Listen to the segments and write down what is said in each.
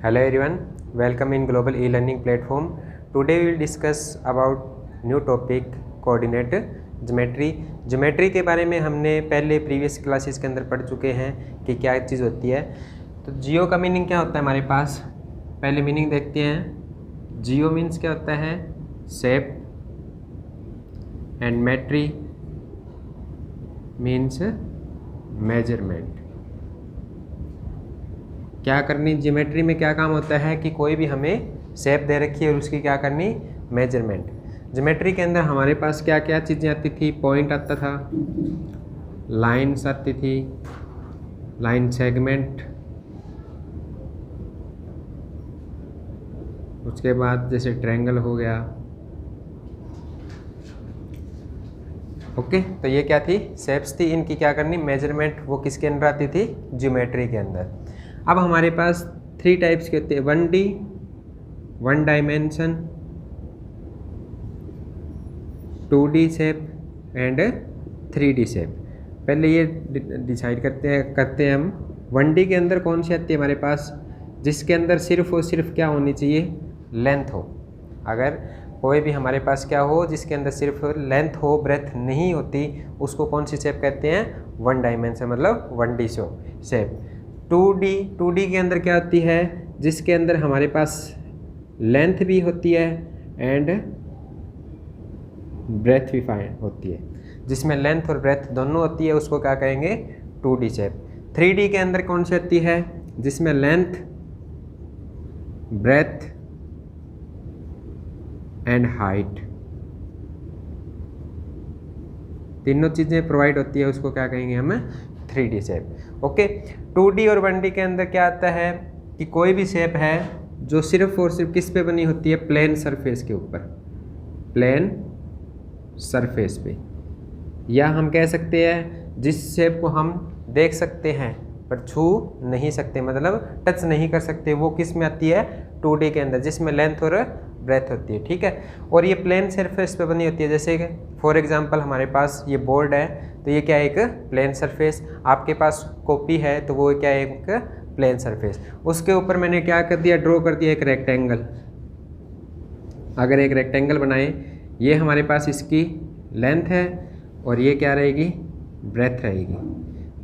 Hello everyone, welcome in global e-learning platform. Today we will discuss about new topic coordinate geometry. Geometry के बारे में हमने पहले previous classes के अंदर पढ़ चुके हैं कि क्या चीज़ होती है। तो जियो का मीनिंग क्या होता है हमारे पास, पहले मीनिंग देखते हैं। जियो मीन्स क्या होता है, शेप, एंड मेट्री मीन्स मेजरमेंट। क्या करनी, ज्योमेट्री में क्या काम होता है कि कोई भी हमें शेप दे रखी है और उसकी क्या करनी, मेजरमेंट। ज्योमेट्री के अंदर हमारे पास क्या क्या चीज़ें आती थी, पॉइंट आता था, लाइंस आती थी, लाइन सेगमेंट, उसके बाद जैसे ट्रायंगल हो गया। ओके, तो ये क्या थी, शेप्स थी, इनकी क्या करनी, मेजरमेंट, वो किसके अंदर आती थी, ज्योमेट्री के अंदर। अब हमारे पास 3 टाइप्स के होते हैं, 1D, 1 dimension, 2D shape and 3D shape. पहले ये डिसाइड करते हैं हम 1D के अंदर कौन सी आती है हमारे पास, जिसके अंदर सिर्फ और सिर्फ क्या होनी चाहिए, लेंथ हो। अगर कोई भी हमारे पास क्या हो जिसके अंदर सिर्फ लेंथ हो, ब्रेथ नहीं होती, उसको कौन सी शेप कहते हैं, 1 डायमेंशन, मतलब 1D शेप। 2D के अंदर क्या होती है, जिसके अंदर हमारे पास लेंथ भी होती है एंड ब्रेथ भी फाइन होती है, जिसमें लेंथ और ब्रेथ दोनों होती है, उसको क्या कहेंगे, 2D शेप। 3D के अंदर कौन सी होती है, जिसमें लेंथ, ब्रेथ एंड हाइट, तीनों चीज़ें प्रोवाइड होती है, उसको क्या कहेंगे हम, 3D शेप। ओके, 2D और 1D के अंदर क्या आता है कि कोई भी शेप है जो सिर्फ और सिर्फ किस पे बनी होती है, प्लेन सरफेस के ऊपर, प्लेन सरफेस पे, या हम कह सकते हैं जिस शेप को हम देख सकते हैं पर छू नहीं सकते, मतलब टच नहीं कर सकते, वो किस में आती है, 2D के अंदर, जिसमें लेंथ और ब्रेथ होती है। ठीक है, और ये प्लेन सरफेस पे बनी होती है। जैसे फॉर एग्जांपल हमारे पास ये बोर्ड है, तो ये क्या है, एक प्लेन सरफेस। आपके पास कॉपी है तो वो क्या है, एक प्लेन सरफेस। उसके ऊपर मैंने क्या कर दिया, ड्रॉ कर दिया एक रेक्टेंगल। अगर एक रेक्टेंगल बनाए, ये हमारे पास इसकी लेंथ है और ये क्या रहेगी, ब्रेथ रहेगी।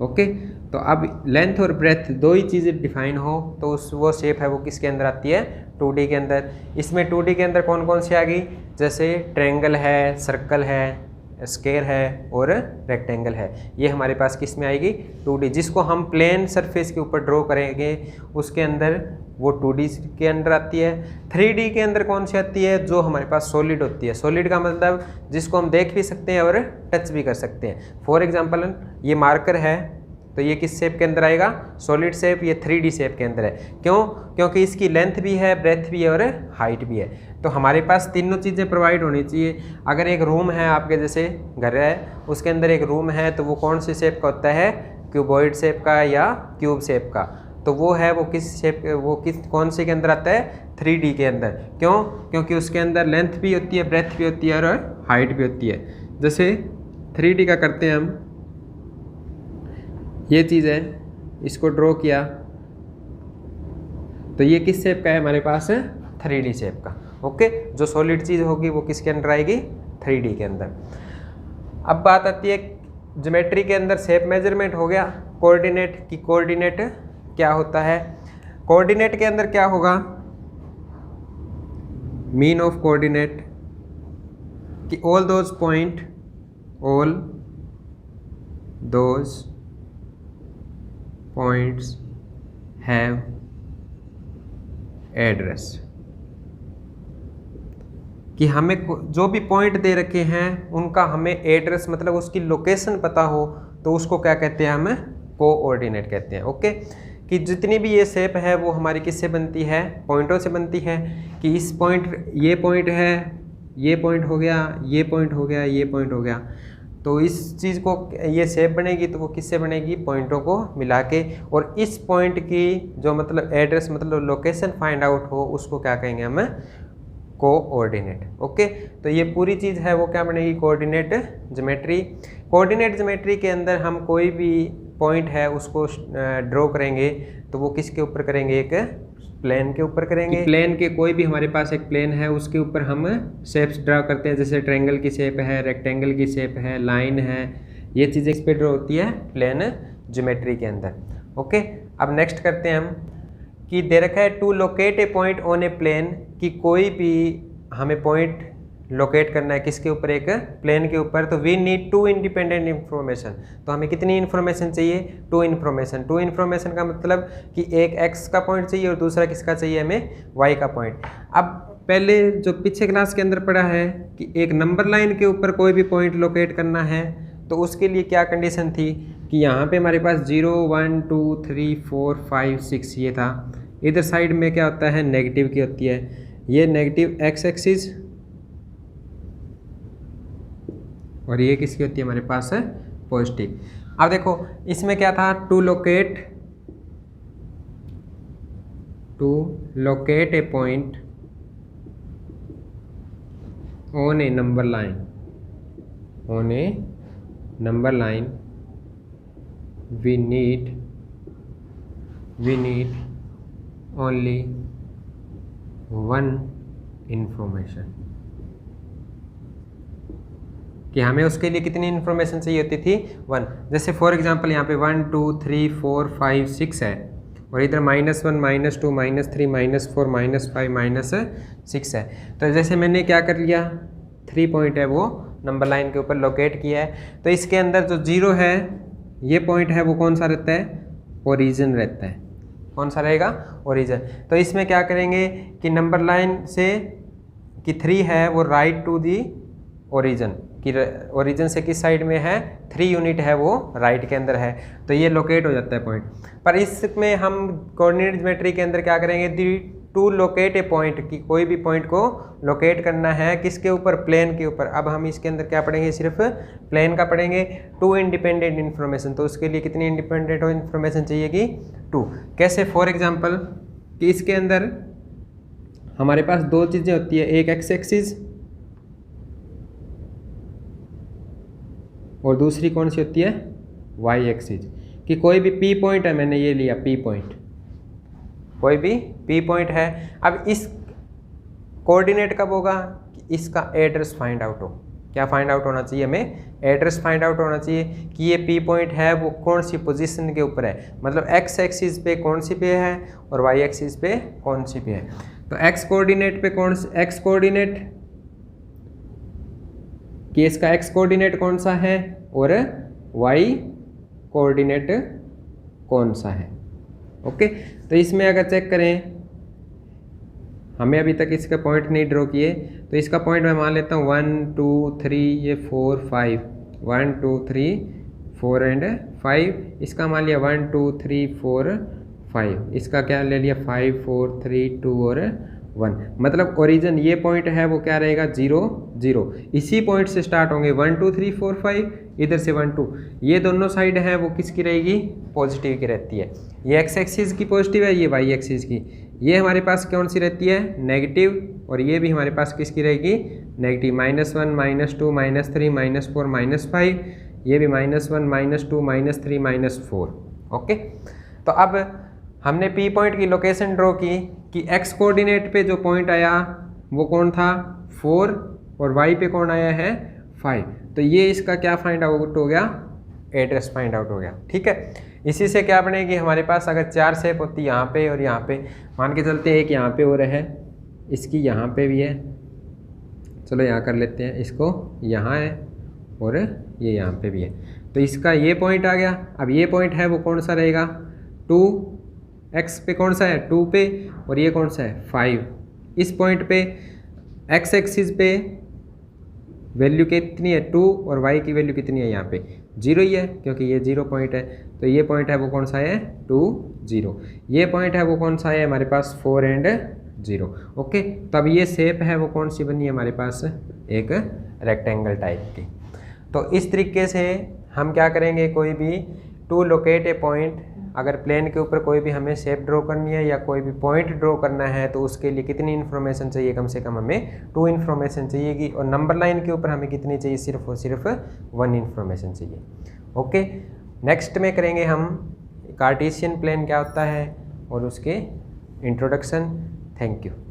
ओके, तो अब लेंथ और ब्रेथ दो ही चीज़ें डिफाइन हो तो वो शेप है वो किसके अंदर आती है, 2D के अंदर। इसमें 2D के अंदर कौन कौन सी आ गई, जैसे ट्रायंगल है, सर्कल है, स्क्वायर है और रेक्टेंगल है, ये हमारे पास किस में आएगी, 2D। जिसको हम प्लेन सरफेस के ऊपर ड्रॉ करेंगे उसके अंदर वो 2D के अंदर आती है। 3D के अंदर कौन सी आती है, जो हमारे पास सॉलिड होती है। सॉलिड का मतलब जिसको हम देख भी सकते हैं और टच भी कर सकते हैं। फॉर एग्जांपल ये मार्कर है, तो ये किस शेप के अंदर आएगा, सॉलिड शेप, ये 3D शेप के अंदर है। क्यों, क्योंकि इसकी लेंथ भी है, ब्रेथ भी है और हाइट भी है। तो हमारे पास तीनों चीज़ें प्रोवाइड होनी चाहिए। अगर एक रूम है आपके, जैसे घर है, उसके अंदर एक रूम है, तो वो कौन से शेप का होता है, क्यूबॉइड शेप का या क्यूब शेप का, तो वो है वो किस शेप, वो किस कौन से के अंदर आता है, 3D के अंदर। क्यों, क्योंकि उसके अंदर लेंथ भी होती है, ब्रेथ भी होती है और हाइट भी होती है। जैसे 3D का करते हैं हम, ये चीज़ है, इसको ड्रॉ किया, तो ये किस शेप का है हमारे पास, 3D शेप का। ओके, जो सॉलिड चीज़ होगी वो किसके अंदर आएगी, 3D के अंदर। अब बात आती है ज्योमेट्री के अंदर शेप मेजरमेंट हो गया, कोऑर्डिनेट की, कोऑर्डिनेट क्या होता है। कोऑर्डिनेट के अंदर क्या होगा, मीन ऑफ कोऑर्डिनेट कि all those points have address, कि हमें जो भी पॉइंट दे रखे हैं उनका हमें एड्रेस, मतलब उसकी लोकेशन पता हो, तो उसको क्या कहते हैं, हमें कोऑर्डिनेट कहते हैं। ओके, कि जितनी भी ये शेप है वो हमारी किससे बनती है, पॉइंटों से बनती है। कि इस पॉइंट, ये पॉइंट है, ये पॉइंट हो गया, ये पॉइंट हो गया, ये पॉइंट हो गया, तो इस चीज़ को, ये शेप बनेगी तो वो किससे बनेगी, पॉइंटों को मिला के। और इस पॉइंट की जो मतलब एड्रेस, मतलब लोकेशन फाइंड आउट हो, उसको क्या कहेंगे हमें, कोऑर्डिनेट। ओके, तो ये पूरी चीज़ है वो क्या बनेगी, कोऑर्डिनेट ज्योमेट्री। कोऑर्डिनेट ज्योमेट्री के अंदर हम कोई भी पॉइंट है उसको ड्रॉ करेंगे तो वो किसके ऊपर करेंगे, एक प्लेन के ऊपर करेंगे। प्लेन के कोई भी हमारे पास एक प्लेन है उसके ऊपर हम शेप्स ड्रा करते हैं, जैसे ट्रायंगल की शेप है, रेक्टेंगल की शेप है, लाइन है, ये चीज़ें इस पर ड्रा होती है प्लेन ज्योमेट्री के अंदर। ओके, अब नेक्स्ट करते हैं हम कि दे रखा है to locate a point on a plane, कि कोई भी हमें पॉइंट लोकेट करना है किसके ऊपर, एक प्लेन के ऊपर। तो we need two independent information, तो हमें कितनी इन्फॉर्मेशन चाहिए, टू इन्फॉर्मेशन। टू इन्फॉर्मेशन का मतलब कि एक एक्स का पॉइंट चाहिए और दूसरा किसका चाहिए, हमें वाई का पॉइंट। अब पहले जो पीछे क्लास के अंदर पढ़ा है कि एक नंबर लाइन के ऊपर कोई भी पॉइंट लोकेट करना है, तो उसके लिए क्या कंडीशन थी कि यहाँ पे हमारे पास 0 1 2 3 4 5 6 ये था। इधर साइड में क्या होता है, नेगेटिव की होती है, ये नेगेटिव एक्स एक्सिस और ये किसकी होती है हमारे पास है, पॉजिटिव। अब देखो इसमें क्या था, to locate a point on a number line, we need only one information, कि हमें उसके लिए कितनी इन्फॉर्मेशन चाहिए होती थी, 1। जैसे फॉर एग्जांपल यहाँ पे 1 2 3 4 5 6 है और इधर -1 -2 -3 -4 -5 -6 है। तो जैसे मैंने क्या कर लिया, 3 पॉइंट है वो नंबर लाइन के ऊपर लोकेट किया है, तो इसके अंदर जो 0 है ये पॉइंट है वो कौन सा रहता है, ओरिजिन रहता है। कौन सा रहेगा, ओरिजिन। तो इसमें क्या करेंगे कि नंबर लाइन से कि 3 है वो राइट टू दी ओरिजिन, कि ओरिजिन से किस साइड में है, 3 यूनिट है वो राइट के अंदर है, तो ये लोकेट हो जाता है पॉइंट। पर इसमें हम कोऑर्डिनेट ज्योमेट्री के अंदर क्या करेंगे, टू लोकेट ए पॉइंट, कि कोई भी पॉइंट को लोकेट करना है किसके ऊपर, प्लेन के ऊपर। अब हम इसके अंदर क्या पढ़ेंगे, सिर्फ प्लेन का पढ़ेंगे। टू इंडिपेंडेंट इन्फॉर्मेशन, तो उसके लिए कितनी इंडिपेंडेंट इन्फॉर्मेशन चाहिएगी, 2। कैसे, फॉर एग्जांपल कि इसके अंदर हमारे पास 2 चीज़ें होती है, एक एक्स एक्सिस और दूसरी कौन सी होती है, वाई एक्सिस। कि कोई भी पी पॉइंट है, मैंने ये लिया पी पॉइंट, कोई भी पी पॉइंट है। अब इस कोऑर्डिनेट कब होगा, कि इसका एड्रेस फाइंड आउट हो। क्या फाइंड आउट होना चाहिए, हमें एड्रेस फाइंड आउट होना चाहिए कि ये पी पॉइंट है वो कौन सी पोजीशन के ऊपर है, मतलब एक्स एक्सिस पे कौन सी पे है और वाई एक्सिस पे कौन सी पे है। तो एक्स कोऑर्डिनेट पे कौन सा, एक्स कोऑर्डिनेट कि इसका एक्स कोऑर्डिनेट कौन सा है और वाई कोऑर्डिनेट कौन सा है। ओके, तो इसमें अगर चेक करें, हमें अभी तक इसका पॉइंट नहीं ड्रॉ किए, तो इसका पॉइंट मैं मान लेता हूँ 1 2 3 ये 4 5, 1 2 3 4 एंड 5, इसका मान लिया 1 2 3 4 5, इसका क्या ले लिया 5 4 3 2 और 1। मतलब ओरिजिन ये पॉइंट है वो क्या रहेगा, 0 0। इसी पॉइंट से स्टार्ट होंगे 1 2 3 4 5, इधर से 1 2, ये दोनों साइड है वो किसकी रहेगी, पॉजिटिव की रहती है। ये एक्स एक्सिस की पॉजिटिव है, ये वाई एक्सिस की। ये हमारे पास कौन सी रहती है, नेगेटिव, और ये भी हमारे पास किसकी रहेगी, नेगेटिव। -1 -2 -3 -4 -5, ये भी -1 -2 -3 -4। ओके, तो अब हमने पी पॉइंट की लोकेशन ड्रॉ की कि एक्स कोऑर्डिनेट पे जो पॉइंट आया वो कौन था, 4, और वाई पे कौन आया है, 5। तो ये इसका क्या फाइंड आउट हो गया, एड्रेस फाइंड आउट हो गया। ठीक है, इसी से क्या बनेगी, हमारे पास अगर 4 शेप होती यहाँ पे और यहाँ पे, मान के चलते हैं एक यहाँ पे और है, इसकी यहाँ पे भी है, चलो यहाँ कर लेते हैं, इसको यहाँ है और ये यहाँ पे भी है। तो इसका ये पॉइंट आ गया। अब ये पॉइंट है वो कौन सा रहेगा, 2, एक्स पे कौन सा है, 2 पे, और ये कौन सा है, 5। इस पॉइंट पे एक्स एक्सिस पे वैल्यू कितनी है, 2, और वाई की वैल्यू कितनी है, यहाँ पे 0 ही है, क्योंकि ये 0 पॉइंट है। तो ये पॉइंट है वो कौन सा है, 2 0। ये पॉइंट है वो कौन सा है हमारे पास, 4 एंड 0। ओके, तब ये शेप है वो कौन सी बनी है हमारे पास, एक रेक्टेंगल टाइप की। तो इस तरीके से हम क्या करेंगे, कोई भी टू लोकेट ए पॉइंट, अगर प्लेन के ऊपर कोई भी हमें शेप ड्रॉ करनी है या कोई भी पॉइंट ड्रॉ करना है, तो उसके लिए कितनी इन्फॉर्मेशन चाहिए, कम से कम हमें 2 इन्फॉर्मेशन चाहिएगी। और नंबर लाइन के ऊपर हमें कितनी चाहिए, सिर्फ और सिर्फ 1 इन्फॉर्मेशन चाहिए। ओके, नेक्स्ट में करेंगे हम कार्टेशियन प्लेन क्या होता है और उसके इंट्रोडक्शन। Thank you.